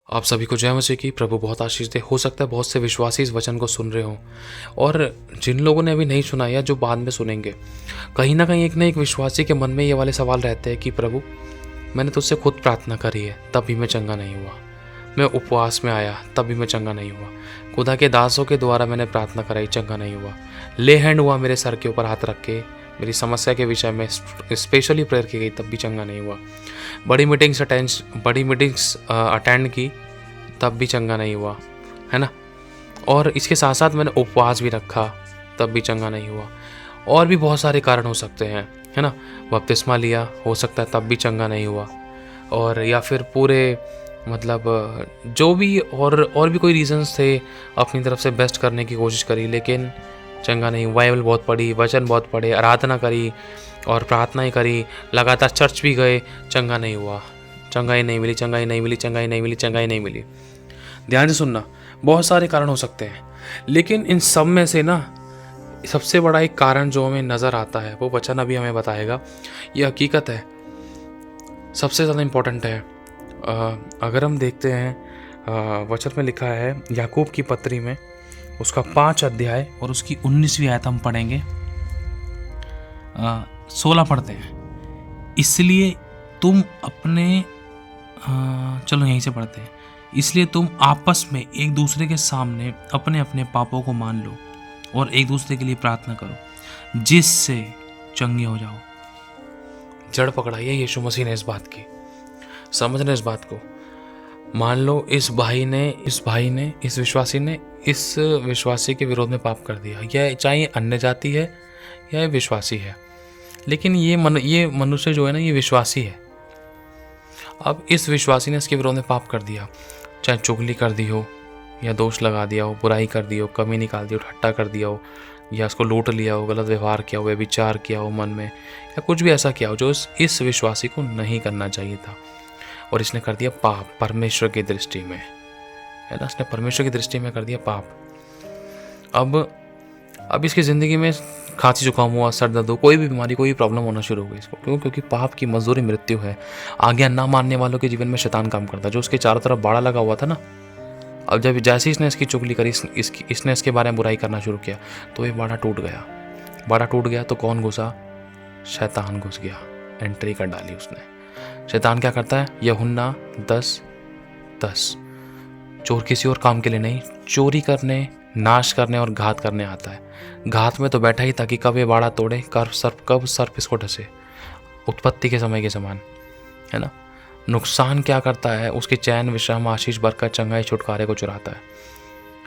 आप सभी को जय मसीह की। प्रभु बहुत आशीष दे। हो सकता है बहुत से विश्वासी इस वचन को सुन रहे हों, और जिन लोगों ने अभी नहीं सुना या जो बाद में सुनेंगे, कहीं ना कहीं एक ना एक विश्वासी के मन में ये वाले सवाल रहते हैं कि प्रभु, मैंने तुझसे खुद प्रार्थना करी है तब भी मैं चंगा नहीं हुआ। मैं उपवास में आया तब भी मैं चंगा नहीं हुआ। खुदा के दासों के द्वारा मैंने प्रार्थना कराई, चंगा नहीं हुआ। ले हैंड हुआ मेरे सर के ऊपर हाथ रख के, मेरी समस्या के विषय में स्पेशली प्रेयर की गई, तब भी चंगा नहीं हुआ। बड़ी मीटिंग्स अटेंड की, तब भी चंगा नहीं हुआ, है ना। और इसके साथ साथ मैंने उपवास भी रखा, तब भी चंगा नहीं हुआ। और भी बहुत सारे कारण हो सकते हैं, है ना। बपतिस्मा लिया, हो सकता है तब भी चंगा नहीं हुआ। और या फिर पूरे मतलब जो भी और भी कोई रीजंस थे, अपनी तरफ से बेस्ट करने की कोशिश करी, लेकिन चंगा नहीं। बाइबल बहुत पढ़ी, वचन बहुत पढ़े, आराधना करी और प्रार्थनाएं करी, लगातार चर्च भी गए, चंगा नहीं हुआ। चंगाई नहीं मिली, चंगाई नहीं मिली, चंगाई नहीं मिली, चंगाई नहीं मिली। ध्यान से सुनना, बहुत सारे कारण हो सकते हैं, लेकिन इन सब में से ना सबसे बड़ा एक कारण जो हमें नज़र आता है, वो वचन अभी हमें बताएगा। ये हकीकत है, सबसे ज़्यादा इम्पोर्टेंट है। अगर हम देखते हैं, वचन में लिखा है याकूब की पत्री में, उसका 5 अध्याय और उसकी 19वीं आयत हम पढ़ेंगे। 16 पढ़ते हैं। इसलिए तुम अपने चलो यहीं से पढ़ते हैं। इसलिए तुम आपस में एक दूसरे के सामने अपने अपने पापों को मान लो और एक दूसरे के लिए प्रार्थना करो, जिससे चंगे हो जाओ। जड़ पकड़ाई है यीशु मसीह ने इस बात की। समझना इस बात को। मान लो इस विश्वासी के विरोध में पाप कर दिया, यह चाहे अन्य जाति है या विश्वासी है, लेकिन ये मनुष्य जो है ना, ये विश्वासी है। अब इस विश्वासी ने इसके विरोध में पाप कर दिया, चाहे चुगली कर दी हो, या दोष लगा दिया हो, बुराई कर दी हो, कमी निकाल दी हो, ठट्टा कर दिया हो, या उसको लूट लिया हो, गलत व्यवहार किया हो, व्यभिचार किया हो मन में, या कुछ भी ऐसा किया हो जो इस विश्वासी को नहीं करना चाहिए था, और इसने कर दिया पाप परमेश्वर की दृष्टि में, है ना। इसने परमेश्वर की दृष्टि में कर दिया पाप। अब इसकी ज़िंदगी में खांसी जुकाम हुआ, सर दर्द हो, कोई भी बीमारी, कोई भी प्रॉब्लम होना शुरू हो गई इसको। क्यों? क्योंकि पाप की मजदूरी मृत्यु है। आज्ञा ना मानने वालों के जीवन में शैतान काम करता है। जो उसके चारों तरफ बाड़ा लगा हुआ था ना, अब जब जैसे इसने इसकी चुगली करी, इसने इसके बारे में बुराई करना शुरू किया, तो ये बाड़ा टूट गया। बाड़ा टूट गया तो कौन घुसा? शैतान घुस गया, एंट्री कर डाली उसने। शैतान क्या करता है? यूहन्ना 10:10, चोर किसी और काम के लिए नहीं, चोरी करने, नाश करने और घात करने आता है। घात में तो बैठा ही था कि कब ये बाड़ा तोड़े, कब सर्प इसको ढसे, उत्पत्ति के समय के समान, है ना। नुकसान क्या करता है? उसके चैन, विश्राम, आशीष, बरकत, चंगाई, छुटकारे को चुराता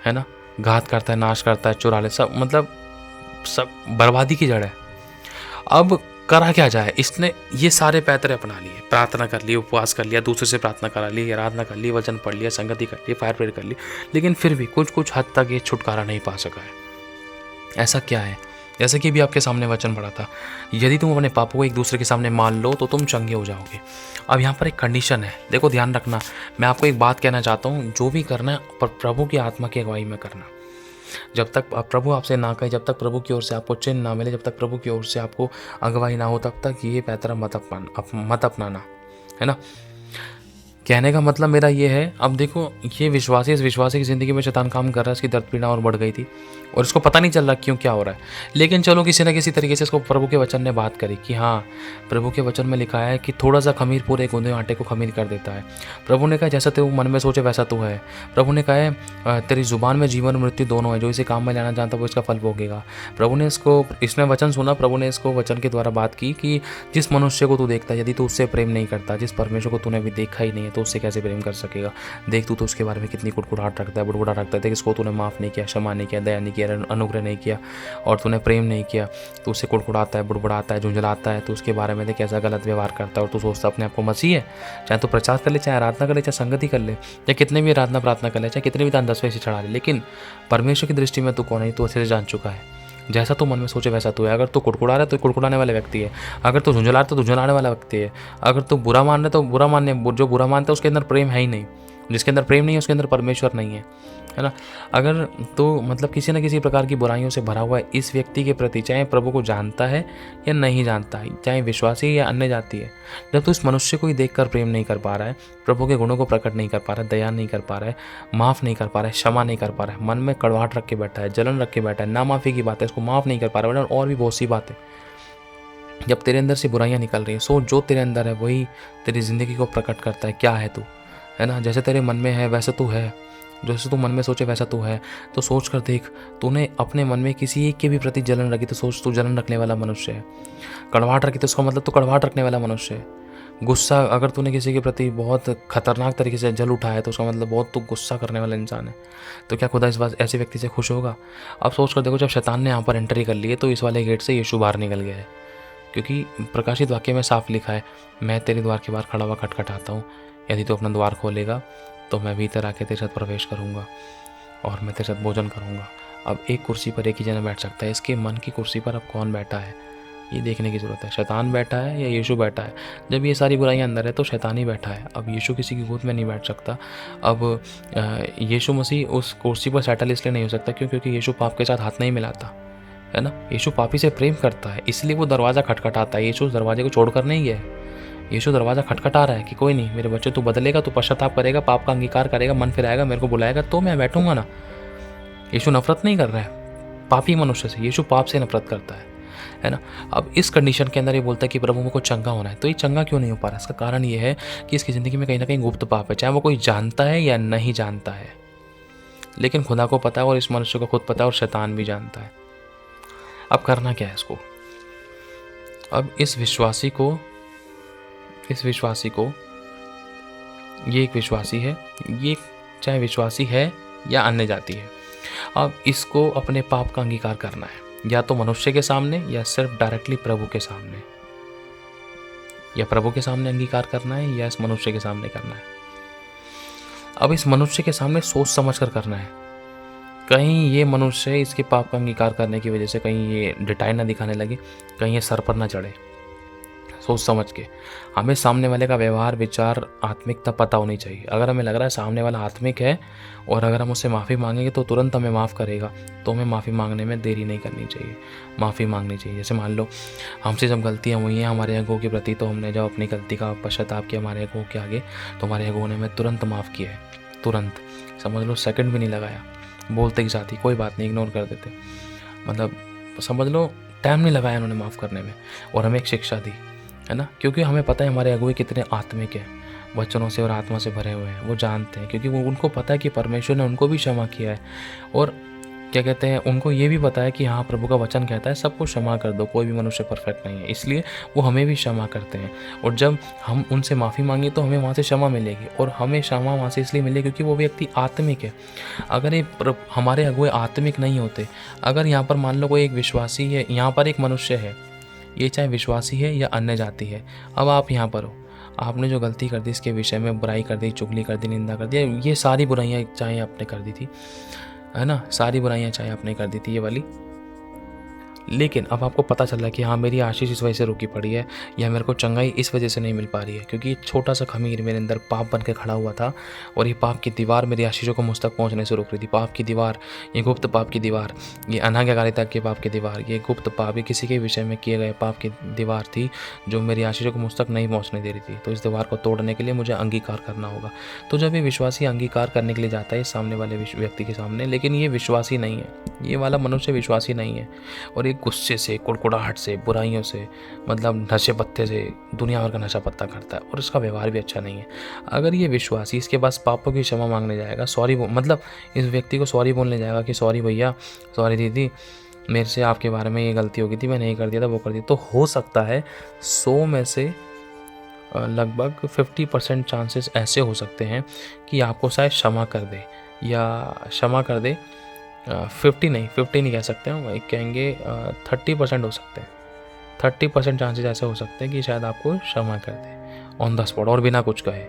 है ना। घात करता है, नाश करता है, चुरा ले, सब मतलब सब बर्बादी की जड़ है। अब करा क्या जाए? इसने ये सारे पैतरे अपना लिए, प्रार्थना कर ली, उपवास कर लिया, दूसरे से प्रार्थना करा ली, आराधना कर ली, वचन पढ़ लिया, संगति कर ली, फायर प्रेयर कर ली, लेकिन फिर भी कुछ हद तक ये छुटकारा नहीं पा सका है। ऐसा क्या है? जैसे कि भी आपके सामने वचन पढ़ा था, यदि तुम अपने पापों को एक दूसरे के सामने मान लो तो तुम चंगे हो जाओगे। अब यहाँ पर एक कंडीशन है, देखो ध्यान रखना। मैं आपको एक बात कहना चाहता हूँ, जो भी करना है पर प्रभु की आत्मा की अगुवाई में करना। जब तक प्रभु आपसे ना कहे, जब तक प्रभु की ओर से आपको चिन्ह ना मिले, जब तक प्रभु की ओर से आपको अगुवाई ना हो, तब तक ये पैतरा मत अपनाना, है ना। कहने का मतलब मेरा ये है, अब देखो ये विश्वासी, इस विश्वासी की ज़िंदगी में शैतान काम कर रहा है, इसकी दर्द पीड़ा और बढ़ गई थी और इसको पता नहीं चल रहा क्यों, क्या हो रहा है। लेकिन चलो किसी न किसी तरीके से इसको प्रभु के वचन ने बात करी कि हाँ, प्रभु के वचन में लिखा है कि थोड़ा सा खमीर पूरे गूंदे आटे को खमीर कर देता है। प्रभु ने कहा जैसा तू मन में सोचे वैसा तू है। प्रभु ने कहा है तेरी जुबान में जीवन और मृत्यु दोनों है, जो इसे काम में लाना जानता वो इसका फल भोगेगा। प्रभु ने इसने वचन सुना, प्रभु ने इसको वचन के द्वारा बात की कि जिस मनुष्य को तू देखता है, यदि तू उससे प्रेम नहीं करता, जिस परमेश्वर को तूने अभी देखा ही नहीं है, तो उससे कैसे प्रेम कर सकेगा। देख तू तो उसके बारे में कितनी कुड़कुड़ाहट रखता है, बुड़बुड़ा रखता है। देख इसको तूने माफ़ नहीं किया, क्षमा नहीं किया, दया नहीं किया, अनुग्रह नहीं किया, और तूने प्रेम नहीं किया, तो उससे कुड़कुड़ाता है, बुड़बुड़ाता है, झुंझलाता है, तो उसके बारे में देख कैसा गलत व्यवहार करता है। और तू सोचता अपने आप को मसीह है। चाहे तो प्रचार कर ले, चाहे आराधना कर ले, चाहे संगति कर ले, चाहे कितने भी आराधना प्रार्थना कर ले, चाहे कितने भी दान 10वें से चढ़ा ले, लेकिन परमेश्वर की दृष्टि में तू कौन है? तू अच्छे से जान चुका है। जैसा तू मन में सोचे वैसा तू है। अगर तू कुड़कुड़ा रहा है तो कुड़कुड़ाने वाला व्यक्ति है। अगर तू झुंझला रहा है तो झुंझलाने वाला व्यक्ति है। अगर तू बुरा मान रहा है तो जो बुरा मानता है उसके अंदर प्रेम है ही नहीं। जिसके अंदर प्रेम नहीं है उसके अंदर परमेश्वर नहीं है ना। अगर तो मतलब किसी न किसी प्रकार की बुराइयों से भरा हुआ है इस व्यक्ति के प्रति, चाहे प्रभु को जानता है या नहीं जानता है, चाहे विश्वासी है या अन्य जाति है, जब तो इस मनुष्य को ही देखकर प्रेम नहीं कर पा रहा है, प्रभु के गुणों को प्रकट नहीं कर पा रहा है, दया नहीं कर पा रहा है, माफ़ नहीं कर पा रहा है, क्षमा नहीं कर पा रहा है, मन में कड़वाहट रख के बैठा है, जलन रख के बैठा है, ना माफ़ी की बात है, इसको माफ़ नहीं कर पा रहा है, और भी बहुत सी बातें। जब तेरे अंदर से बुराइयां निकल रही हैं, सो जो तेरे अंदर है वही तेरी ज़िंदगी को प्रकट करता है, क्या है तू, है ना। जैसे तेरे मन में है वैसे तू है, जैसे तू मन में सोचे वैसा तू है। तो सोच कर देख, तूने अपने मन में किसी एक के भी प्रति जलन रखी तो सोच तू जलन रखने वाला मनुष्य है। कड़वाहट रखी तो उसका मतलब तू कड़वाहट रखने वाला मनुष्य है। गुस्सा, अगर तूने किसी के प्रति बहुत खतरनाक तरीके से जल उठाया है तो उसका मतलब बहुत तू गुस्सा करने वाला इंसान है। तो क्या खुदा इस बात ऐसे व्यक्ति से खुश होगा? अब सोच कर देखो, जब शैतान ने यहाँ पर एंट्री कर ली है तो इस वाले गेट से यीशु बाहर निकल गया है, क्योंकि प्रकाशित वाक्य में साफ लिखा है, मैं तेरे द्वार के बाहर खड़ा हुआ खटखटाता हूँ, यदि तू अपना द्वार खोलेगा तो मैं भीतर आके तेरे साथ प्रवेश करूँगा और मैं तेरे साथ भोजन करूँगा। अब एक कुर्सी पर एक ही जना बैठ सकता है, इसके मन की कुर्सी पर अब कौन बैठा है ये देखने की ज़रूरत है। शैतान बैठा है या यीशु बैठा है? जब ये सारी बुराइयां अंदर है तो शैतान ही बैठा है। अब यीशु किसी की गोद में नहीं बैठ सकता। अब यीशु मसीह उस कुर्सी पर सेटल इसलिए नहीं हो सकता क्योंकि यीशु पाप के साथ हाथ नहीं मिलाता, है ना। यीशु पापी से प्रेम करता है, इसलिए वो दरवाज़ा खटखटाता है। यीशु उस दरवाजे को छोड़कर नहीं गया है। यीशु दरवाज़ा खटखटा रहा है कि कोई नहीं मेरे बच्चे, तू बदलेगा, तू पश्चाताप करेगा, पाप का अंगीकार करेगा, मन फिराएगा, मेरे को बुलाएगा तो मैं बैठूंगा ना। यीशु नफरत नहीं कर रहा है पापी मनुष्य से, यीशु पाप से नफरत करता है ना। अब इस कंडीशन के अंदर ये बोलता है कि प्रभु मुझको चंगा होना है। तो ये चंगा क्यों नहीं हो पा रहा? इसका कारण ये है कि इसकी ज़िंदगी में कहीं ना कहीं गुप्त पाप है, चाहे वो कोई जानता है या नहीं जानता है, लेकिन खुदा को पता है और इस मनुष्य को खुद पता है और शैतान भी जानता है। अब करना क्या है इसको? अब इस विश्वासी को ये एक विश्वासी है, ये चाहे विश्वासी है या अन्य जाति है, अब इसको अपने पाप का अंगीकार करना है, या तो मनुष्य के सामने या सिर्फ डायरेक्टली प्रभु के सामने। या प्रभु के सामने अंगीकार करना है या इस मनुष्य के सामने करना है। अब इस मनुष्य के सामने सोच समझ कर करना है, कहीं ये मनुष्य इसके पाप का अंगीकार करने की वजह से कहीं ये डिटाई ना दिखाने लगे, कहीं ये सर पर ना चढ़े। सोच समझ के हमें सामने वाले का व्यवहार, विचार, आत्मिकता पता होनी चाहिए। अगर हमें लग रहा है सामने वाला आत्मिक है और अगर हम उससे माफ़ी मांगेंगे तो तुरंत हमें माफ़ करेगा, तो हमें माफ़ी मांगने में देरी नहीं करनी चाहिए, माफ़ी मांगनी चाहिए। जैसे मान लो हमसे जब गलतियाँ हुई हैं हमारे अगुओं के प्रति, तो हमने जब अपनी गलती का पश्चाताप किया हमारे अगुओं के आगे, तो हमारे अगुओं ने हमें तुरंत माफ़ किया है, तुरंत, समझ लो सेकंड भी नहीं लगाया, बोलते ही साथ ही कोई बात नहीं, इग्नोर कर देते, मतलब समझ लो टाइम नहीं लगाया उन्होंने माफ़ करने में, और हमें एक शिक्षा दी, है ना। क्योंकि हमें पता है हमारे अगुए कितने आत्मिक हैं, वचनों से और आत्मा से भरे हुए हैं, वो जानते हैं, क्योंकि वो उनको पता है कि परमेश्वर ने उनको भी क्षमा किया है, और क्या कहते हैं, उनको ये भी पता है कि हाँ प्रभु का वचन कहता है सबको क्षमा कर दो, कोई भी मनुष्य परफेक्ट नहीं है, इसलिए वो हमें भी क्षमा करते हैं। और जब हम उनसे माफ़ी मांगे तो हमें वहाँ से क्षमा मिलेगी, और हमें क्षमा वहाँ से इसलिए मिलेगी क्योंकि वो व्यक्ति आत्मिक है। अगर ये हमारे अगुए आत्मिक नहीं होते, अगर यहाँ पर मान लो कोई एक विश्वासी है, यहाँ पर एक मनुष्य है, ये चाहे विश्वासी है या अन्य जाति है, अब आप यहाँ पर हो, आपने जो गलती कर दी इसके विषय में, बुराई कर दी, चुगली कर दी, निंदा कर दी, ये सारी बुराइयाँ चाहे आपने कर दी थी, है ना, सारी बुराइयां चाहे आपने कर दी थी ये वाली, लेकिन अब आपको पता चल रहा है कि हाँ मेरी आशीष इस वजह से रुकी पड़ी है, या मेरे को चंगाई इस वजह से नहीं मिल पा रही है, क्योंकि छोटा सा खमीर मेरे अंदर पाप बन के खड़ा हुआ था, और ये पाप की दीवार मेरी आशीषों को मुझ तक पहुँचने से रोक रही थी। पाप की दीवार, ये गुप्त पाप की दीवार, ये अनाज्ञाकारिता के पाप की दीवार, ये गुप्त पाप, ये किसी के विषय में किए गए पाप की दीवार थी जो मेरी आशीषों को मुझ तक नहीं पहुँचने दे रही थी। तो इस दीवार को तोड़ने के लिए मुझे अंगीकार करना होगा। तो जब ये विश्वासी अंगीकार करने के लिए जाता है सामने वाले व्यक्ति के सामने, लेकिन ये विश्वासी नहीं है, ये वाला मनुष्य विश्वासी नहीं है, और एक गुस्से से, कुड़कुड़ाहट से, बुराइयों से, मतलब नशे पत्ते से, दुनिया भर का नशा पत्ता करता है, और इसका व्यवहार भी अच्छा नहीं है। अगर ये विश्वासी इसके पास पापों की क्षमा मांगने जाएगा, सॉरी मतलब इस व्यक्ति को सॉरी बोलने जाएगा कि सॉरी भैया, सॉरी दीदी, मेरे से आपके बारे में ये गलती हो गई थी, मैं नहीं कर दिया था, वो कर दिया, तो हो सकता है 100 में से लगभग 50% चांसेस ऐसे हो सकते हैं कि आपको शायद क्षमा कर दे, या क्षमा कर दे। 50 नहीं कह सकते हैं, कहेंगे 30% हो सकते हैं। 30% चांसेस ऐसे हो सकते हैं कि शायद आपको क्षमा कर दे ऑन द स्पॉट और बिना कुछ कहे।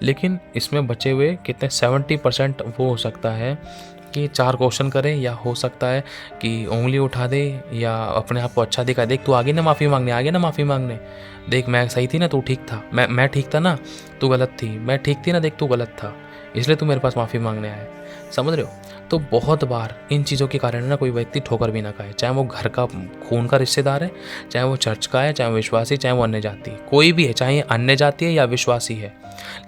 लेकिन इसमें बचे हुए कितने 70% वो हो सकता है कि 4 क्वेश्चन करे, या हो सकता है कि उंगली उठा दे, या अपने आप को अच्छा दिखा, देख तू आगे ना माफ़ी मांगने, आगे ना माफ़ी मांगने, देख मैं सही थी ना, तू ठीक था, मैं ठीक था ना, तू गलत थी, मैं ठीक थी ना, देख तू गलत था। इसलिए तू मेरे पास माफ़ी मांगने आया है। समझ रहे हो? तो बहुत बार इन चीज़ों के कारण ना कोई व्यक्ति ठोकर भी ना खाए, चाहे वो घर का खून का रिश्तेदार है, चाहे वो चर्च का है, चाहे वो विश्वासी, चाहे वो अन्य जाति, कोई भी है, चाहे ये अन्य जाति है या विश्वासी है।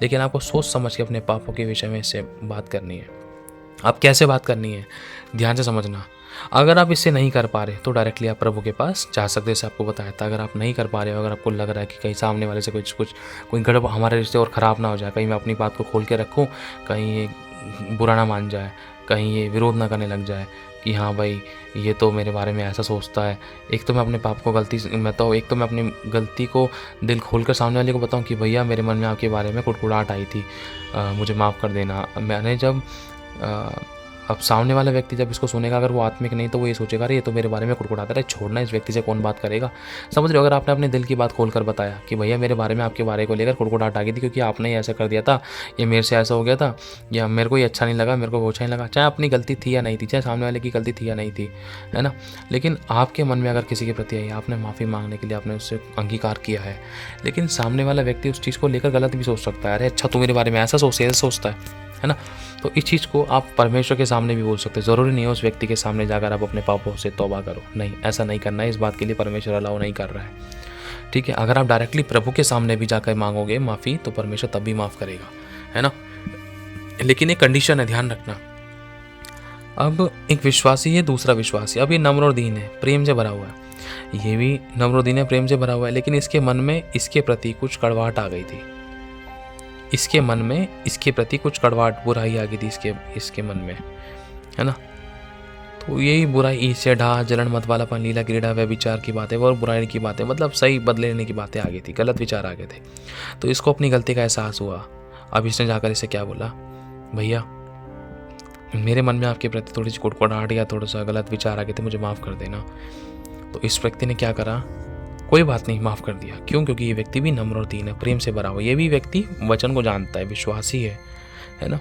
लेकिन आपको सोच समझ के अपने पापों के विषय में इससे बात करनी है। अब कैसे बात करनी है, ध्यान से समझना। अगर आप इससे नहीं कर पा रहे तो डायरेक्टली आप प्रभु के पास जा सकते, जैसे आपको बताया था। अगर आप नहीं कर पा रहे हो, अगर आपको लग रहा है कि कहीं सामने वाले से कुछ कोई गड़बड़, हमारे रिश्ते और ख़राब ना हो जाए, कहीं मैं अपनी बात को खोल के रखूँ, कहीं ये बुरा ना मान जाए, कहीं ये विरोध ना करने लग जाए कि हाँ भाई ये तो मेरे बारे में ऐसा सोचता है। एक तो मैं अपने पाप को एक तो मैं अपनी गलती को दिल खोल कर सामने वाले को बताऊँ कि भैया मेरे मन में आपके बारे में कुड़कुड़ाहट आई थी, मुझे माफ़ कर देना। मैंने जब अब सामने वाला व्यक्ति जब इसको सुनेगा, अगर वो आत्मिक नहीं तो वो ये सोचेगा अरे ये तो मेरे बारे में कुड़कुड़ाता है, छोड़ना, इस व्यक्ति से कौन बात करेगा। समझ रहे हो? अगर आपने अपने दिल की बात खोलकर बताया कि भैया मेरे बारे में आपके बारे को लेकर कुड़कुड़ाहट आ गई थी क्योंकि आपने ऐसा कर दिया था, या मेरे से ऐसा हो गया था, या मेरे को ये अच्छा नहीं लगा, मेरे को वो अच्छा नहीं लगा, चाहे अपनी गलती थी या नहीं थी, चाहे सामने वाले की गलती थी या नहीं थी, है ना। लेकिन आपके मन में अगर किसी के प्रति आई, आपने माफ़ी मांगने के लिए आपने उससे अंगीकार किया है, लेकिन सामने वाला व्यक्ति उस चीज़ को लेकर गलत भी सोच सकता है, अरे अच्छा तू मेरे बारे में ऐसा सोचता है ना। तो इस चीज़ को आप परमेश्वर के सामने भी बोल सकते हैं। ज़रूरी नहीं है उस व्यक्ति के सामने जाकर आप अपने पापों से तौबा करो, नहीं, ऐसा नहीं करना है। इस बात के लिए परमेश्वर अलाउ नहीं कर रहा है, ठीक है। अगर आप डायरेक्टली प्रभु के सामने भी जाकर मांगोगे माफ़ी तो परमेश्वर तब भी माफ़ करेगा, है ना। लेकिन एक कंडीशन है, ध्यान रखना। अब एक विश्वासी है, दूसरा विश्वासी, अब ये नम्र और दीन है, प्रेम से भरा हुआ है, ये भी नम्र और दीन है, प्रेम से भरा हुआ है, लेकिन इसके मन में इसके प्रति कुछ कड़वाहट आ गई थी। इसके मन में इसके प्रति कुछ कड़वाहट, बुराई आ गई थी इसके मन में, है ना। तो यही बुराई, ईर्ष्या, ढाह, जलन, मत वालापन, लीला क्रीड़ा, व्यभिचार की बातें और बुराई की बातें, मतलब सही बदले लेने की बातें आ गई थी, गलत विचार आ गए थे। तो इसको अपनी गलती का एहसास हुआ। अब इसने जाकर इसे क्या बोला, भैया मेरे मन में आपके प्रति थोड़ी सी कुड़कुड़ाहट या थोड़ा सा गलत विचार आ गए थे, मुझे माफ़ कर देना। तो इस व्यक्ति ने क्या करा, कोई बात नहीं, माफ़ कर दिया। क्यों? क्योंकि ये व्यक्ति भी नम्र और दीन है, प्रेम से भरा हुआ, ये भी व्यक्ति वचन को जानता है, विश्वासी है ना।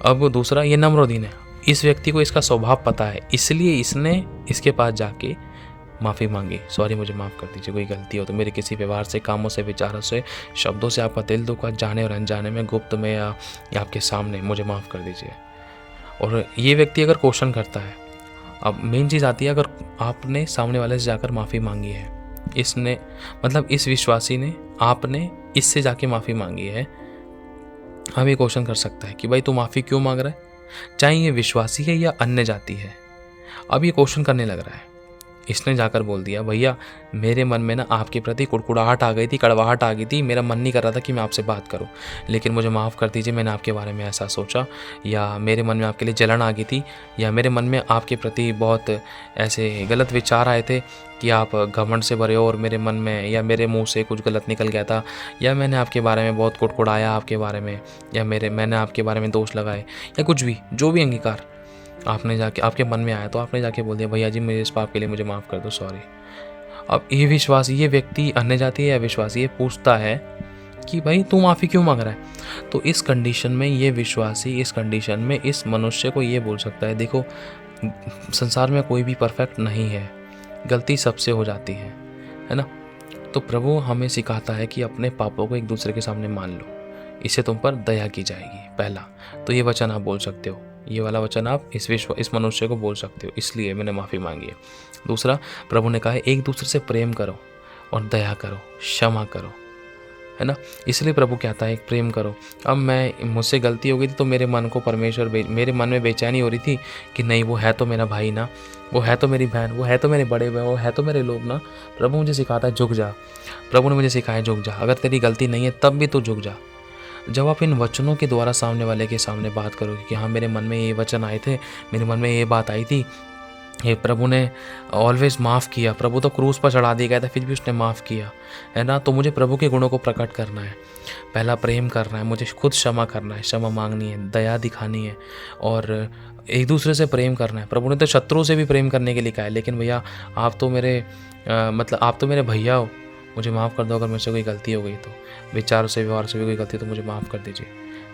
अब दूसरा, ये नम्र और दीन है, इस व्यक्ति को इसका स्वभाव पता है, इसलिए इसने इसके पास जाके माफ़ी मांगी, सॉरी मुझे माफ़ कर दीजिए, कोई गलती हो तो मेरे किसी व्यवहार से, कामों से, विचारों से, शब्दों से आपका दिल दुखा, जाने और अनजाने में, गुप्त में या आपके सामने, मुझे माफ़ कर दीजिए। और ये व्यक्ति अगर क्वेश्चन करता है, अब मेन चीज़ आती है, अगर आपने सामने वाले से जाकर माफ़ी मांगी है, इसने मतलब इस विश्वासी ने, आपने इससे जाके माफ़ी मांगी है, हम ये क्वेश्चन कर सकता है कि भाई तू माफ़ी क्यों मांग रहा है, चाहे ये विश्वासी है या अन्य जाति है। अब ये क्वेश्चन करने लग रहा है। इसने जाकर बोल दिया, भैया मेरे मन में ना आपके प्रति कुड़कुड़ाहट आ गई थी, कड़वाहट आ गई थी, मेरा मन नहीं कर रहा था कि मैं आपसे बात करूं, लेकिन मुझे माफ़ कर दीजिए, मैंने आपके बारे में ऐसा सोचा, या मेरे मन में आपके लिए जलन आ गई थी, या मेरे मन में आपके प्रति बहुत ऐसे गलत विचार आए थे कि आप घमंड से भरे हो, और मेरे मन में या मेरे मुंह से कुछ गलत निकल गया था, या मैंने आपके बारे में बहुत कुड़कुड़ाया आपके बारे में, या मैंने आपके बारे में दोष लगाए, या कुछ भी, जो भी अंगीकार आपने जाके आपके मन में आया, तो आपने जाके बोल दिया, भैया जी मेरे इस पाप के लिए मुझे माफ़ कर दो, सॉरी। अब ये व्यक्ति अन्य जाति है या विश्वासी है, पूछता है कि भाई तू माफ़ी क्यों मांग रहा है। तो इस कंडीशन में ये विश्वासी, इस कंडीशन में इस मनुष्य को ये बोल सकता है, देखो संसार में कोई भी परफेक्ट नहीं है, गलती सबसे हो जाती है ना। तो प्रभु हमें सिखाता है कि अपने पापों को एक दूसरे के सामने मान लो, इससे तुम पर दया की जाएगी। पहला तो ये वचन आप बोल सकते हो, ये वाला वचन आप इस मनुष्य को बोल सकते हो, इसलिए मैंने माफ़ी मांगी है। दूसरा, प्रभु ने कहा है एक दूसरे से प्रेम करो और दया करो, क्षमा करो, है ना। इसलिए प्रभु कहता है प्रेम करो। अब मुझसे गलती हो गई थी तो मेरे मन को मेरे मन में बेचैनी हो रही थी कि नहीं, वो है तो मेरा भाई ना, वो है तो मेरी बहन, वो है तो मेरे बड़े भाई, वो है तो मेरे लोग ना। प्रभु मुझे सिखाता है झुक जा। प्रभु ने मुझे सिखाया झुक जा, अगर तेरी गलती नहीं है तब भी तो झुक जा। जब आप इन वचनों के द्वारा सामने वाले के सामने बात करोगे कि हाँ मेरे मन में ये वचन आए थे, मेरे मन में ये बात आई थी, ये प्रभु ने ऑलवेज माफ़ किया, प्रभु तो क्रूस पर चढ़ा दिया गया था फिर भी उसने माफ़ किया, है ना। तो मुझे प्रभु के गुणों को प्रकट करना है, पहला प्रेम करना है, मुझे खुद क्षमा करना है, क्षमा मांगनी है, दया दिखानी है और एक दूसरे से प्रेम करना है। प्रभु ने तो शत्रु से भी प्रेम करने के लिए कहा है, लेकिन भैया आप तो मेरे भैया हो, मुझे माफ़ कर दो अगर मुझसे कोई गलती हो गई तो, विचार से व्यवहार से भी कोई गलती तो मुझे माफ़ कर दीजिए,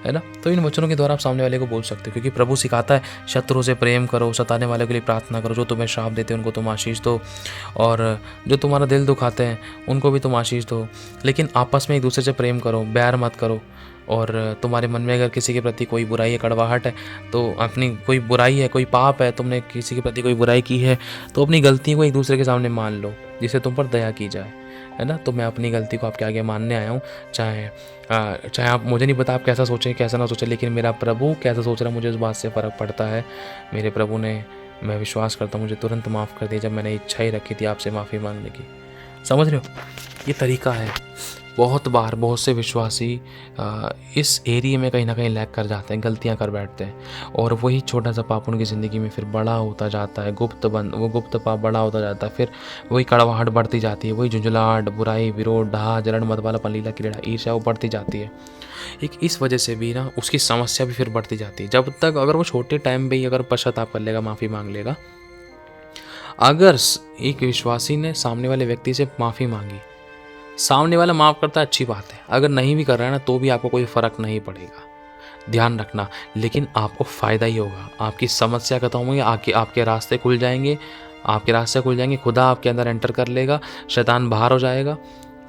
है ना। तो इन वचनों के द्वारा आप सामने वाले को बोल सकते हो, क्योंकि प्रभु सिखाता है शत्रु से प्रेम करो, सताने वाले के लिए प्रार्थना करो, जो तुम्हें श्राप देते हैं उनको तुम आशीष दो, और जो तुम्हारा दिल दुखाते हैं उनको भी तुम आशीष दो। लेकिन आपस में एक दूसरे से प्रेम करो, बैर मत करो। और तुम्हारे मन में अगर किसी के प्रति कोई बुराई है, कड़वाहट है, तो अपनी कोई बुराई है, कोई पाप है, तुमने किसी के प्रति कोई बुराई की है, तो अपनी गलतियों को एक दूसरे के सामने मान लो, जिससे तुम पर दया की जाए, है ना। तो मैं अपनी गलती को आपके आगे मानने आया हूँ। चाहे आप, मुझे नहीं पता आप कैसा सोचें कैसा ना सोचें, लेकिन मेरा प्रभु कैसा सोच रहा है मुझे उस बात से फ़र्क पड़ता है। मेरे प्रभु ने, मैं विश्वास करता हूँ, मुझे तुरंत माफ़ कर दिया जब मैंने इच्छा ही रखी थी आपसे माफ़ी मांगने की। समझ रहे हो, ये तरीका है। बहुत बार बहुत से विश्वासी इस एरिया में कहीं ना कहीं लैग कर जाते हैं, गलतियां कर बैठते हैं, और वही छोटा सा पाप उनकी ज़िंदगी में फिर बड़ा होता जाता है, वो गुप्त पाप बड़ा होता जाता है। फिर वही कड़वाहट बढ़ती जाती है, वही झुंझलाहट, बुराई, विरोध, डहा, जलन, मत वाला पलीला कीड़ा, ईर्ष्या, वो बढ़ती जाती है। एक इस वजह से भी ना उसकी समस्या भी फिर बढ़ती जाती है। जब तक अगर वो छोटे टाइम पे ही अगर पश्चाताप कर लेगा, माफ़ी मांग लेगा, अगर एक विश्वासी ने सामने वाले व्यक्ति से माफ़ी मांगी, सामने वाला माफ़ करता है, अच्छी बात है। अगर नहीं भी कर रहा है ना, तो भी आपको कोई फ़र्क नहीं पड़ेगा, ध्यान रखना। लेकिन आपको फ़ायदा ही होगा, आपकी समस्या खत्म होगी, आपके रास्ते खुल जाएंगे, आपके रास्ते खुल जाएंगे, खुदा आपके अंदर एंटर कर लेगा, शैतान बाहर हो जाएगा।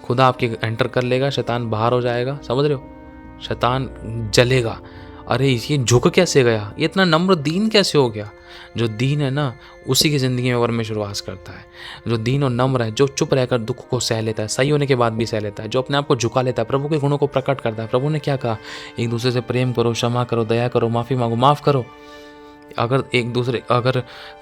खुदा आपके एंटर कर लेगा, शैतान बाहर हो जाएगा। समझ रहे हो, शैतान जलेगा। अरे ये झुक कैसे गया, ये इतना नम्र दीन कैसे हो गया। जो दीन है ना, उसी की ज़िंदगी में परमेश्वर वास करता है। जो दीन और नम्र है, जो चुप रहकर दुख को सह लेता है, सही होने के बाद भी सह लेता है, जो अपने आप को झुका लेता है, प्रभु के गुणों को प्रकट करता है। प्रभु ने क्या कहा, एक दूसरे से प्रेम करो, क्षमा करो, दया करो, माफ़ी मांगो, माफ़ करो। अगर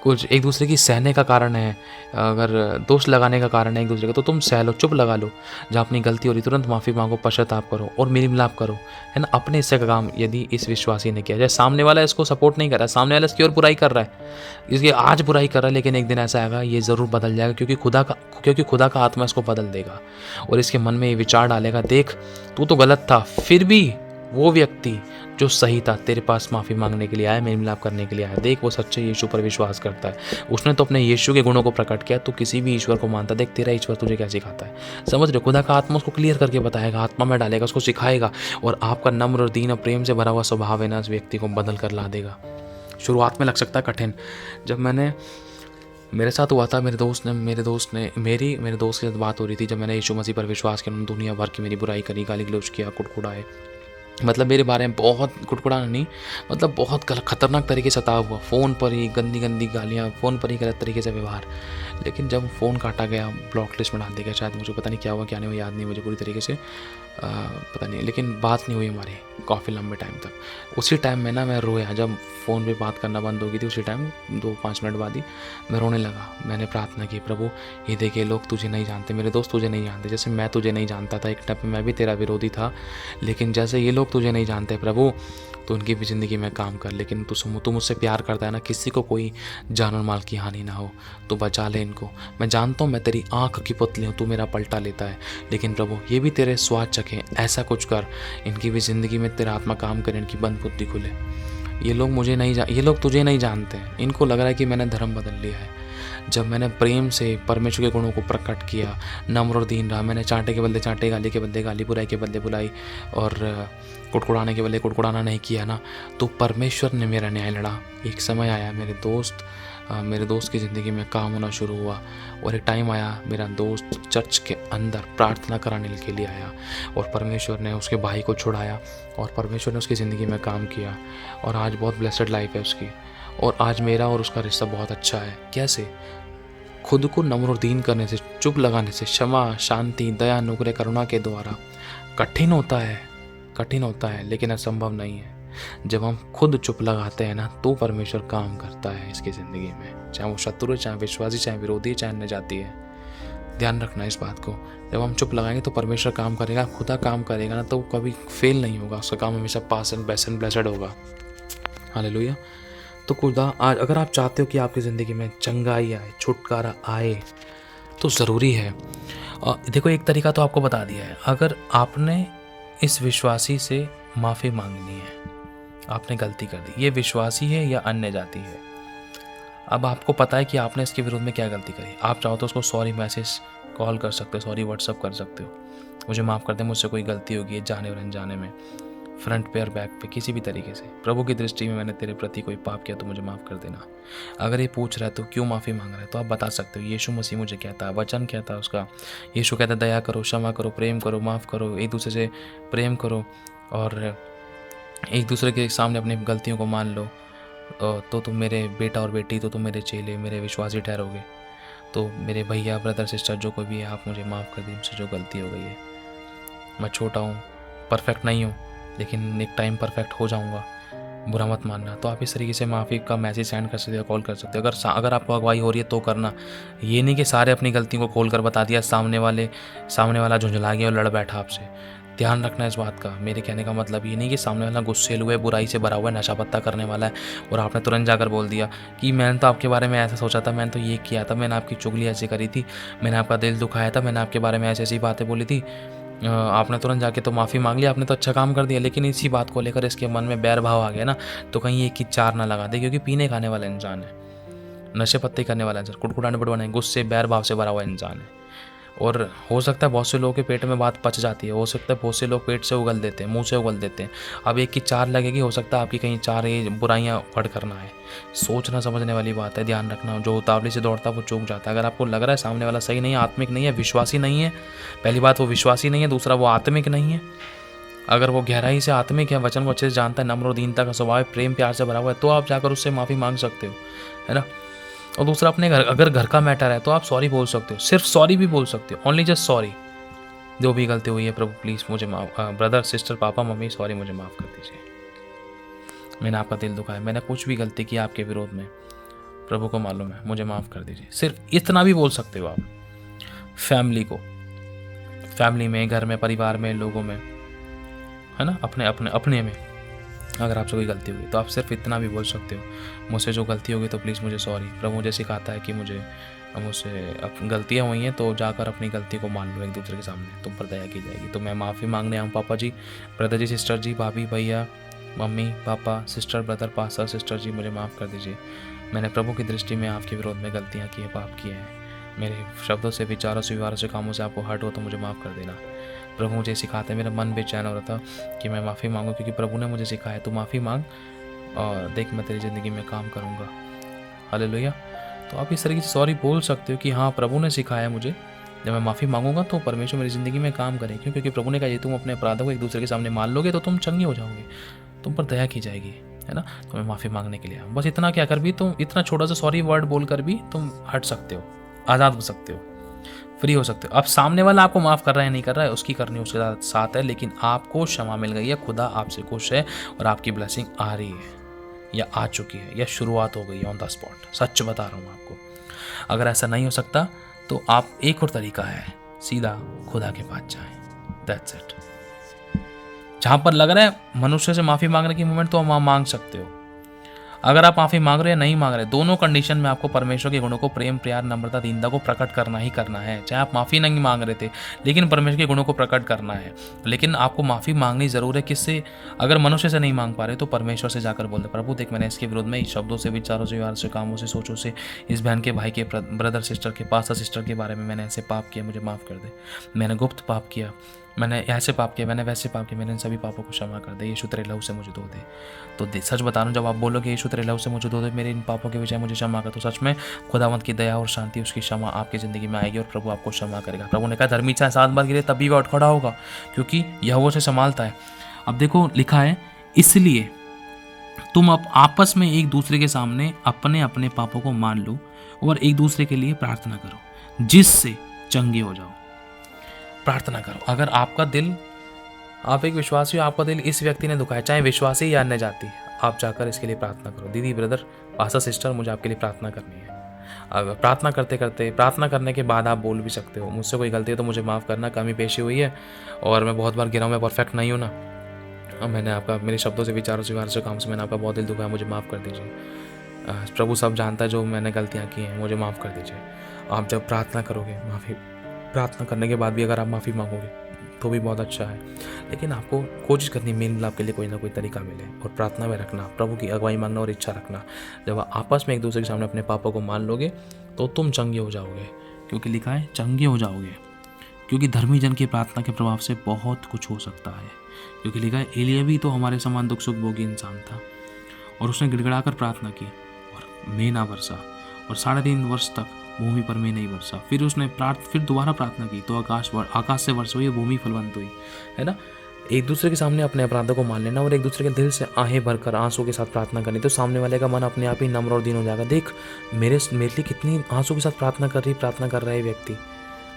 कुछ एक दूसरे की सहने का कारण है, अगर दोष लगाने का कारण है एक दूसरे का, तो तुम सह लो, चुप लगा लो। जहाँ अपनी गलती हो रही तुरंत माफ़ी मांगो, पश्चाताप करो और मेल मिलाप करो, है ना। अपने हिस्से का काम यदि इस विश्वासी ने किया, जैसे सामने वाला इसको सपोर्ट नहीं कर रहा है, सामने वाला इसकी और बुराई कर रहा है, इसकी आज बुराई कर रहा है, लेकिन एक दिन ऐसा आएगा ये ज़रूर बदल जाएगा, क्योंकि खुदा का आत्मा इसको बदल देगा और इसके मन में ये विचार डालेगा, देख तू तो गलत था, फिर भी वो व्यक्ति जो सही था तेरे पास माफ़ी मांगने के लिए आया, मेल मिलाप करने के लिए आया। देख वो सच्चे यीशु पर विश्वास करता है, उसने तो अपने यीशु के गुणों को प्रकट किया, तो किसी भी ईश्वर को मानता, देख तेरा ईश्वर तुझे क्या सिखाता है। समझ रहे हो, खुदा का आत्मा उसको क्लियर करके बताएगा, आत्मा में डालेगा, उसको सिखाएगा, और आपका नम्र और दीन और प्रेम से भरा हुआ स्वभाव है ना, उस व्यक्ति को बदल कर ला देगा। शुरुआत में लग सकता है कठिन। जब मेरे साथ हुआ था, मेरे दोस्त के साथ बात हो रही थी, जब मैंने यीशु मसीह पर विश्वास किया, उन्होंने दुनिया भर की मेरी बुराई करी, गाली गलौज किया, कुड़कुड़ाए, मतलब मेरे बारे में बहुत कुड़कुड़ाना नहीं, मतलब बहुत खतरनाक तरीके से सताया हुआ, फ़ोन पर ही गंदी गंदी गालियाँ, फ़ोन पर ही गलत तरीके से व्यवहार। लेकिन जब फ़ोन काटा गया, ब्लॉक लिस्ट में डाल दिया गया, शायद मुझे पता नहीं क्या हुआ क्या नहीं हुआ, याद नहीं मुझे पूरी तरीके से, पता नहीं, लेकिन बात नहीं हुई हमारी काफ़ी लंबे टाइम तक। उसी टाइम में ना मैं रोया, जब फ़ोन पे बात करना बंद हो गई थी, उसी टाइम 2-5 मिनट बाद ही मैं रोने लगा। मैंने प्रार्थना की, प्रभु ये देखिए लोग तुझे नहीं जानते, मेरे दोस्त तुझे नहीं जानते, जैसे मैं तुझे नहीं जानता था, एक टाइम पे मैं भी तेरा विरोधी था, लेकिन जैसे ये लोग तुझे नहीं जानते प्रभु, तो उनकी भी ज़िंदगी में काम कर। लेकिन तू मुझसे प्यार करता है ना, किसी को कोई जान और माल की हानि ना हो, तो बचा ले इनको। मैं जानता हूँ मैं तेरी आँख की पुतली हूँ, तू मेरा पलटा लेता है, लेकिन प्रभु ये भी तेरे स्वाद चखें, ऐसा कुछ कर, इनकी भी ज़िंदगी में तेरा आत्मा काम करे, इनकी बंद बुद्धि खुले। ये लोग तुझे नहीं जानते, इनको लग रहा है कि मैंने धर्म बदल लिया है। जब मैंने प्रेम से परमेश्वर के गुणों को प्रकट किया, नम्र और दीन रहा, मैंने चांटे के बदले चांटे, गाली के बदले गाली, बुराई के बदले बुराई, और कुड़कुड़ाने के बदले कुड़कुड़ाना नहीं किया ना, तो परमेश्वर ने मेरा न्याय लड़ा। एक समय आया मेरे दोस्त की ज़िंदगी में काम होना शुरू हुआ, और एक टाइम आया मेरा दोस्त चर्च के अंदर प्रार्थना कराने के लिए आया, और परमेश्वर ने उसके भाई को छुड़ाया, और परमेश्वर ने उसकी ज़िंदगी में काम किया, और आज बहुत ब्लेसड लाइफ है उसकी, और आज मेरा और उसका रिश्ता बहुत अच्छा है। कैसे? खुद को नम्र और दीन करने से, चुप लगाने से, क्षमा, शांति, दया, अनुग्रह, करुणा के द्वारा। कठिन होता है लेकिन असंभव नहीं है। जब हम खुद चुप लगाते हैं ना, तो परमेश्वर काम करता है इसकी ज़िंदगी में, चाहे वो शत्रु है, चाहे विश्वासी, चाहे विरोधी, चाहे अन्य जाति है। ध्यान रखना इस बात को। जब हम चुप लगाएंगे तो परमेश्वर काम करेगा, खुदा काम करेगा ना, तो कभी फेल नहीं होगा, उसका काम हमेशा पास एंड बेस्ट एंड ब्लेसड होगा। हालेलुया। तो खुदा आज अगर आप चाहते हो कि आपकी ज़िंदगी में चंगाई आए, छुटकारा आए, तो ज़रूरी है। देखो एक तरीका तो आपको बता दिया है। अगर आपने इस विश्वासी से माफ़ी मांगनी है, आपने गलती कर दी, ये विश्वासी है या अन्य जाति है, अब आपको पता है कि आपने इसके विरोध में क्या गलती करी, आप चाहो तो उसको सॉरी मैसेज कॉल कर सकते हो, सॉरी व्हाट्सअप कर सकते हो, मुझे माफ़ कर दे, मुझसे कोई गलती होगी जाने और अनजाने में, फ्रंट पे और बैक पे किसी भी तरीके से, प्रभु की दृष्टि में मैंने तेरे प्रति कोई पाप किया तो मुझे माफ़ कर देना। अगर ये पूछ रहा है तो क्यों माफ़ी मांग रहा है, तो आप बता सकते हो। यीशु मसीह मुझे कहता है, वचन कहता है उसका, यीशु कहता है दया करो, क्षमा करो, प्रेम करो, माफ़ करो, एक दूसरे से प्रेम करो और एक दूसरे के सामने अपनी गलतियों को मान लो, तो तुम मेरे बेटा और बेटी, तो तुम मेरे चेले, मेरे विश्वासी ठहरोगे। तो मेरे भैया, ब्रदर, सिस्टर जो कोई भी है, आप मुझे माफ़ कर दीजिए, मुझसे जो गलती हो गई है। मैं छोटा हूँ, परफेक्ट नहीं हूँ, लेकिन एक टाइम परफेक्ट हो जाऊँगा, बुरा मत मानना। तो आप इस तरीके से माफ़ी का मैसेज सेंड कर सकते हो, कॉल कर सकते हो। अगर आपको अगुवाई हो रही है तो करना, ये नहीं कि सारे अपनी गलती को खोल कर बता दिया, सामने वाला झुंझला गया और लड़ बैठा आपसे। ध्यान रखना इस बात का। मेरे कहने का मतलब ये नहीं कि सामने वाला गुस्सेल हुआ है, बुराई से भरा हुआ है, नशा पत्ता करने वाला है और आपने तुरंत जाकर बोल दिया कि मैंने तो आपके बारे में ऐसा सोचा था, मैंने तो ये किया था, मैंने आपकी चुगली ऐसी करी थी, मैंने आपका दिल दुखाया था, मैंने आपके बारे में ऐसी ऐसी बातें बोली थी। आपने तुरंत जाके तो माफ़ी मांग ली, आपने तो अच्छा काम कर दिया, लेकिन इसी बात को लेकर इसके मन में बैर भाव आ गया ना, तो कहीं एक की चार ना लगा दे, क्योंकि पीने खाने वाला इंसान है, नशे पत्ते करने वाला इंसान, कुटकुटाने बटवाने, गुस्से बैर भाव से भरा हुआ इंसान है। और हो सकता है बहुत से लोगों के पेट में बात पच जाती है, हो सकता है बहुत से लोग पेट से उगल देते हैं, मुंह से उगल देते हैं। अब एक की चार लगेगी, हो सकता है आपकी कहीं चार ये बुराइयां फड़ करना है। सोचना समझने वाली बात है, ध्यान रखना। जो उतावली से दौड़ता है वो चूक जाता है। अगर आपको लग रहा है सामने वाला सही नहीं है, आत्मिक नहीं है, विश्वासी नहीं है, पहली बात वो विश्वासी नहीं है, दूसरा वो आत्मिक नहीं है। अगर वो गहराई से आत्मिक है, वचन को अच्छे से जानता है, नम्र और दीनता का स्वभाव है, प्रेम प्यार से भरा हुआ है, तो आप जाकर उससे माफ़ी मांग सकते हो, है ना। और दूसरा, अपने घर, अगर घर का मैटर है तो आप सॉरी बोल सकते हो, सिर्फ सॉरी भी बोल सकते हो, ओनली जस्ट सॉरी। जो भी गलती हुई है प्रभु प्लीज़ मुझे माफ़, brother sister papa mummy sorry, मुझे माफ़ कर दीजिए, मैंने आपका दिल दुखाया, मैंने कुछ भी गलती की आपके विरोध में, प्रभु को मालूम है, मुझे माफ़ कर दीजिए। सिर्फ इतना भी बोल सकते हो आप। फैमिली में, घर में, परिवार में, लोगों में, है ना, अपने में अगर आपसे कोई गलती हुई तो आप सिर्फ इतना भी बोल सकते हो, मुझसे जो गलती होगी तो प्लीज़ मुझे सॉरी। प्रभु मुझे सिखाता है कि मुझसे गलतियाँ हुई हैं तो जाकर अपनी गलती को मान लो एक दूसरे के सामने, तुम पर दया की जाएगी। तो मैं माफ़ी मांगने आऊँ पापा जी, ब्रदर जी, सिस्टर जी, भाभी, भैया, मम्मी, पापा, सिस्टर, ब्रदर, पास्टर, सिस्टर जी, मुझे माफ़ कर दीजिए। मैंने प्रभु की दृष्टि में आपके विरोध में गलतियाँ की है, पाप किए हैं। मेरे शब्दों से, विचारों से, व्यवहारों से, कामों से आपको हर्ट हो तो मुझे माफ़ कर देना। प्रभु मुझे सिखाते हैं, मेरा मन बेचैन हो रहा था कि मैं माफ़ी मांगूं, क्योंकि प्रभु ने मुझे सिखाया तू माफ़ी मांग और देख मैं तेरी ज़िंदगी में काम करूँगा। हालेलुया। तो आप इस तरीके से सॉरी बोल सकते हो कि हाँ, प्रभु ने सिखाया मुझे, जब मैं माफ़ी मांगूंगा तो परमेश्वर मेरी ज़िंदगी में काम करे। क्यों? क्योंकि प्रभु ने कहा, ये तुम अपने अपराधों को एक दूसरे के सामने मान लोगे तो तुम चंगे हो जाओगे, तुम पर दया की जाएगी, है ना। तो मैं माफ़ी मांगने के लिए आऊँ। बस इतना क्या कर भी तुम, इतना छोटा सा सॉरी वर्ड बोल कर भी तुम हट सकते हो, आज़ाद हो सकते हो, फ्री हो सकते हो। अब सामने वाला आपको माफ़ कर रहा है नहीं कर रहा है उसकी करनी उसके साथ है, लेकिन आपको क्षमा मिल गई है, खुदा आपसे खुश है और आपकी ब्लेसिंग आ रही है या आ चुकी है या शुरुआत हो गई है ऑन द स्पॉट। सच बता रहा हूँ आपको। अगर ऐसा नहीं हो सकता तो आप, एक और तरीका है, सीधा खुदा के पास जाएं, दैट्स इट। जहाँ पर लग रहा है मनुष्य से माफ़ी मांगने की मोमेंट, तो आप मांग सकते हो। अगर आप माफ़ी मांग रहे हो या नहीं मांग रहे, दोनों कंडीशन में आपको परमेश्वर के गुणों को, प्रेम, प्यार, नम्रता, दीनता को प्रकट करना ही करना है। चाहे आप माफ़ी नहीं मांग रहे थे, लेकिन परमेश्वर के गुणों को प्रकट करना है। लेकिन आपको माफ़ी मांगनी ज़रूर है। किससे? अगर मनुष्य से नहीं मांग पा रहे तो परमेश्वर से जाकर बोल दे, प्रभु देख मैंने इसके विरोध में शब्दों से, विचारों से, व्यवहार से, कामों से, सोचों से, इस बहन के, भाई के, ब्रदर सिस्टर के, पास्टर सिस्टर के बारे में मैंने ऐसे पाप किया, मुझे माफ़ कर दे। मैंने गुप्त पाप किया, मैंने ऐसे पाप किया, मैंने वैसे पाप किया, मैंने इन सभी पापों को क्षमा कर दे, यीशु तेरे लहू से मुझे धो दे। तो सच बता रहा हूँ, जब आप बोलोगे यीशु तेरे लहू से मुझे धो दे, मेरे इन पापों के विषय मुझे क्षमा कर, तो सच में खुदावंत की दया और शांति, उसकी क्षमा आपकी ज़िंदगी में आएगी और प्रभु आपको क्षमा करेगा। प्रभु ने कहा, धर्मी चाहे 7 बार गिरे तब भी वह उठ खड़ा होगा, क्योंकि यहोवा से संभालता है। अब देखो लिखा है, इसलिए तुम अब आपस में एक दूसरे के सामने अपने अपने पापों को मान लो और एक दूसरे के लिए प्रार्थना करो, जिससे चंगे हो जाओ। प्रार्थना करो। अगर आपका दिल, आप एक विश्वासी हो, आपका दिल इस व्यक्ति ने दुखाया, चाहे विश्वासी या अन्य जाति, आप जाकर इसके लिए प्रार्थना करो। दीदी, ब्रदर, पास्टर, सिस्टर, मुझे आपके लिए प्रार्थना करनी है। अगर प्रार्थना प्रार्थना करने के बाद आप बोल भी सकते हो, मुझसे कोई गलती है तो मुझे माफ़ करना, कमी पेशी हुई है और मैं बहुत बार गिरा हूँ, मैं परफेक्ट नहीं हूँ ना, मैंने आपका, मेरे शब्दों से, विचारों से, व्यवहार से, काम से मैंने आपका बहुत दिल दुखाया, मुझे माफ़ कर दीजिए। प्रभु सब जानता है जो मैंने गलतियाँ की हैं, मुझे माफ़ कर दीजिए। आप जब प्रार्थना करोगे, प्रार्थना करने के बाद भी अगर आप माफ़ी मांगोगे तो भी बहुत अच्छा है, लेकिन आपको कोशिश करनी, मेन मतलब आपके लिए कोई ना कोई तरीका मिले और प्रार्थना में रखना, प्रभु की अगुवाई मांगना और इच्छा रखना। जब आप आपस में एक दूसरे के सामने अपने पापों को मान लोगे तो तुम चंगे हो जाओगे, क्योंकि लिखा है चंगे हो जाओगे, क्योंकि धर्मी जन की प्रार्थना के प्रभाव से बहुत कुछ हो सकता है। क्योंकि लिखा है एलिय्याह भी तो हमारे समान दुख सुख भोगी इंसान था, और उसने गिड़गिड़ाकर प्रार्थना की और मेघ ना बरसा, और 3.5 वर्ष तक भूमि पर मेघ नहीं बरसा। फिर उसने फिर दोबारा प्रार्थना की तो आकाश से वर्षा हुई, भूमि फलवंत हुई, है ना। एक दूसरे के सामने अपने अपराधों को मान लेना और एक दूसरे के दिल से आहें भरकर आंसू के साथ प्रार्थना करनी, तो सामने वाले का मन अपने आप ही नम्र और दीन हो जाएगा। देख मेरे लिए कितनी आंसू के साथ प्रार्थना कर रहा है व्यक्ति।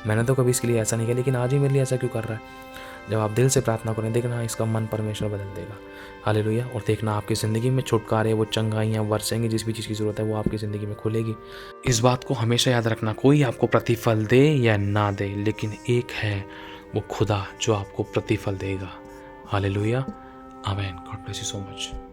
मैंने तो कभी इसके लिए ऐसा नहीं किया, लेकिन आज ही मेरे लिए ऐसा क्यों कर रहा है। जब आप दिल से प्रार्थना करें, देखना इसका मन परमेश्वर बदल देगा। हालेलुया। और देखना आपकी ज़िंदगी में छुटकारे, वो चंगाइयाँ बरसेंगी, जिस भी चीज़ की ज़रूरत है वो आपकी ज़िंदगी में खुलेगी। इस बात को हमेशा याद रखना, कोई आपको प्रतिफल दे या ना दे, लेकिन एक है वो खुदा जो आपको प्रतिफल देगा। हालेलुया। आमीन। God bless you so much.